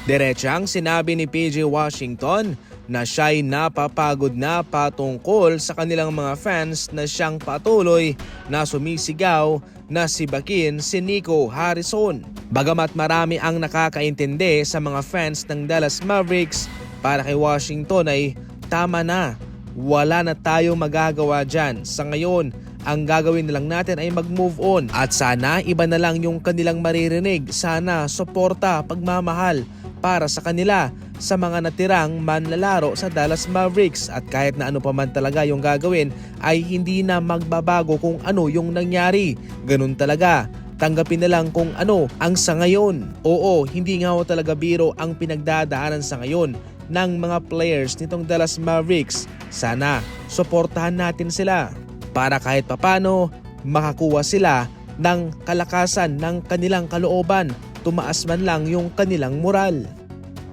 Diretsang sinabi ni PJ Washington na siya'y napapagod na patungkol sa kanilang mga fans na siyang patuloy na sumisigaw na sibakin si Nico Harrison. Bagamat marami ang nakakaintindi sa mga fans ng Dallas Mavericks, para kay Washington ay tama na, wala na tayong magagawa dyan. Sa ngayon, ang gagawin na lang natin ay mag-move on at sana iba na lang yung kanilang maririnig. Sana suporta, pagmamahal para sa kanila sa mga natirang manlalaro sa Dallas Mavericks, at kahit na ano pa man talaga yung gagawin ay hindi na magbabago kung ano yung nangyari. Ganun talaga, tanggapin na lang kung ano ang sa ngayon. Oo, hindi nga ho talaga biro ang pinagdadaanan sa ngayon ng mga players nitong Dallas Mavericks. Sana suportahan natin sila para kahit papano makakuha sila ng kalakasan ng kanilang kalooban, tumaas man lang yung kanilang moral.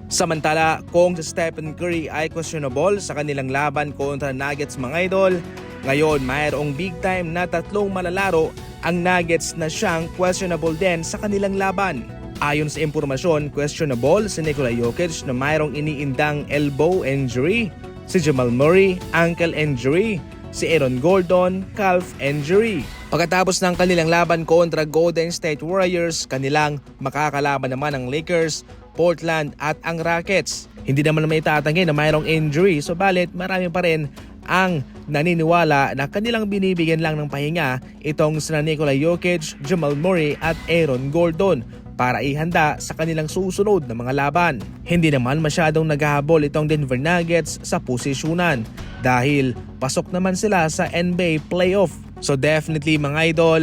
Samantala, kung si Stephen Curry ay questionable sa kanilang laban kontra Nuggets mga idol, ngayon mayroong big time na tatlong malalaro ang Nuggets na siyang questionable din sa kanilang laban. Ayon sa impormasyon, questionable si Nikola Jokic na mayroong iniindang elbow injury, si Jamal Murray, ankle injury, si Aaron Gordon, calf injury. Pagkatapos ng kanilang laban kontra Golden State Warriors, kanilang makakalaban naman ang Lakers, Portland at ang Rockets. Hindi naman may tatanggi na mayroong injury, subalit marami pa rin ang naniniwala na kanilang binibigyan lang ng pahinga itong sina Nikola Jokic, Jamal Murray at Aaron Gordon para ihanda sa kanilang susunod na mga laban. Hindi naman masyadong naghahabol itong Denver Nuggets sa posisyonan dahil pasok naman sila sa NBA playoff. So definitely mga idol,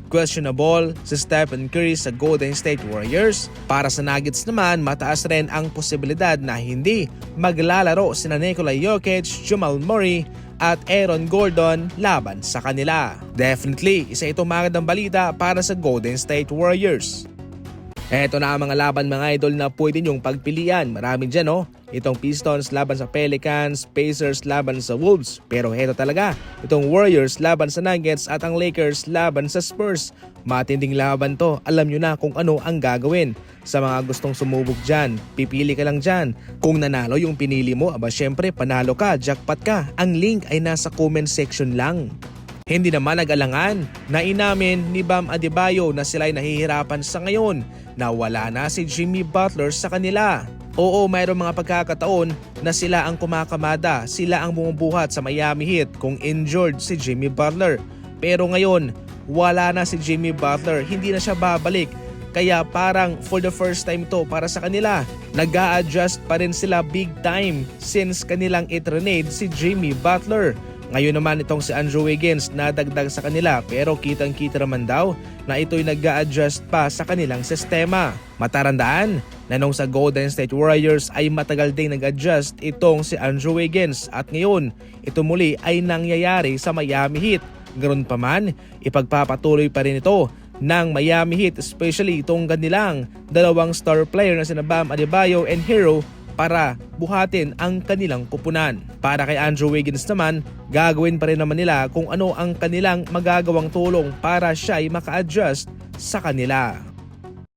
questionable si Stephen Curry sa Golden State Warriors. Para sa Nuggets naman, mataas rin ang posibilidad na hindi maglalaro sina Nikola Jokic, Jamal Murray at Aaron Gordon laban sa kanila. Definitely, isa itong magandang balita para sa Golden State Warriors. Eto na ang mga laban mga idol na pwede nyong pagpilian. Marami dyan itong Pistons laban sa Pelicans, Pacers laban sa Wolves. Pero eto talaga, itong Warriors laban sa Nuggets at ang Lakers laban sa Spurs. Matinding laban to, alam nyo na kung ano ang gagawin. Sa mga gustong sumubok dyan, pipili ka lang dyan. Kung nanalo yung pinili mo, aba syempre panalo ka, jackpot ka. Ang link ay nasa comment section lang. Hindi naman nag-alangan na inamin ni Bam Adebayo na sila'y nahihirapan sa ngayon na wala na si Jimmy Butler sa kanila. Oo, mayroong mga pagkakataon na sila ang kumakamada, sila ang bumubuhat sa Miami Heat kung injured si Jimmy Butler. Pero ngayon, wala na si Jimmy Butler, hindi na siya babalik. Kaya parang for the first time to para sa kanila, nag-a-adjust pa rin sila big time since kanilang itrenade si Jimmy Butler. Ngayon naman itong si Andrew Wiggins na dagdag sa kanila, pero kitang-kita naman daw na ito'y nag-a-adjust pa sa kanilang sistema. Matarandaan na nung sa Golden State Warriors ay matagal ding nag-adjust itong si Andrew Wiggins at ngayon ito muli ay nangyayari sa Miami Heat. Ganoon pa man, ipagpapatuloy pa rin ito ng Miami Heat, especially itong kanilang dalawang star player na sina Bam Adebayo and Hero para buhatin ang kanilang kupunan. Para kay Andrew Wiggins naman, gagawin pa rin naman nila kung ano ang kanilang magagawang tulong para siya ay maka-adjust sa kanila.